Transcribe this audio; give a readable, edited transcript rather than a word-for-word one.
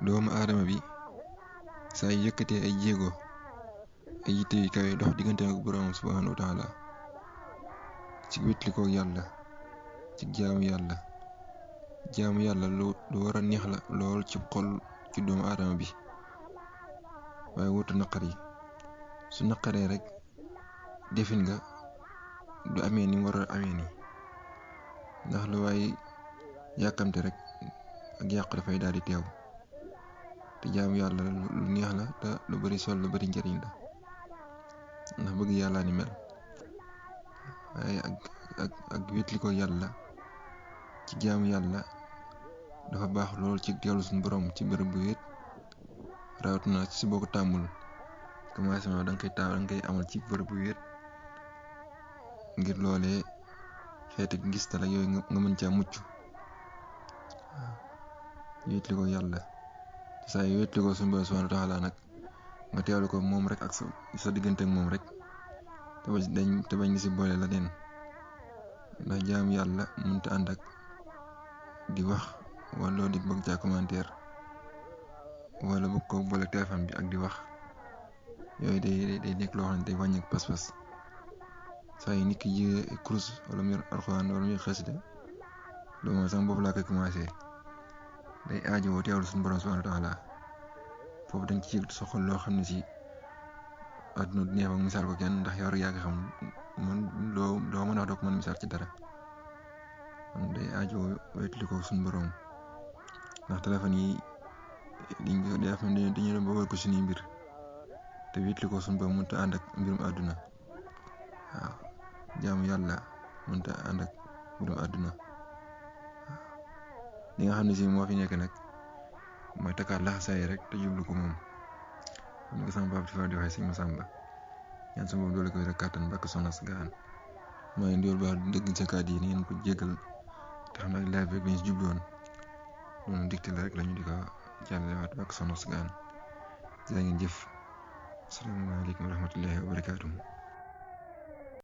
doomu aadama bi saa yu yëkkatee ay jéego ay yitte yu kawe dox diggante ak boroom subhaanahu wa taala ci wétlikoo yàlla ci jaamu yàlla lu war a neex la lool ci xol ci doomu aadama bi, waaye wutu naqar yi su naqaree rek defin nga du amee ni war a amee ni, ndax lu waaye yàkkamte rek ak yàqu dafay daal di teew. te jaamu yàlla lu neex la te lu bari sol lu bari njariñ la, ndax bëgg yàlla ni mel. waaye ak wétlikoo yàlla ci jaamu yàlla dafa baax lool ci teewlu suñu borom ci bërëb bu wéet, rawatina si boo ko tàmmul commencement danga koy amal ci bërëb bu wéet ngir loolee xeeti gis la yooyu nga mën caa mucc. waaw wétlikoo yàlla saa yu wétlikoo suñu borom subhaanahu wa taala nag nga teewlu ko moom rek ak sa diggante ak moom rek te bañ si boole la neen, ndax jaamu yàlla mënta ànd ak di wax wala loolu di bëgg caa commentaire wala bëgg ko boole téléphone bi ak di wax. yooyu day nekk loo xam ne day wàññi pas-pas. saa yi nit ki jiyee kurus wala mu yor alxuraan wala mu yor xasida loolu moom sama bopp laa koy commencé day aajowoo teewlu suñu borom subhaanahu wa taala. foofu dañ ci yëg sa xol loo xam ne si àdduna du neex ak misaal ko kenn, ndax yow rek yaa ngi xam man loo mën a wax doo ko mën misaal ci dara. man day aajowoo wétlikoo suñu borom, ndax téléphone yi dañu dem ba wër ko suñuy mbir, te wétlikoo suñu borom mënut a ànd ak mbirum àdduna. waaw jaamu yàlla mënut a ànd ak mbirum àdduna. li nga xam ne si moo fi nekk nag mooy takkaat laxasaay rek te jublu ko moom. ni ko sama baab di fa di waxee sëñ Masamba ñaan sama boobu doole koy rek kàttan bakk soxna si gaan mooy ndiol baax dëgg sa kàddu yi ni ngeen ko jéggal te xam ne ak live bi ñu si jubloon loolu dicté la rek lañu di ko jàllalewaat bakk soxna si gaan jaa ngeen jëf. asalaamaaleykum wa rahmatullahi wa barakaatuhu.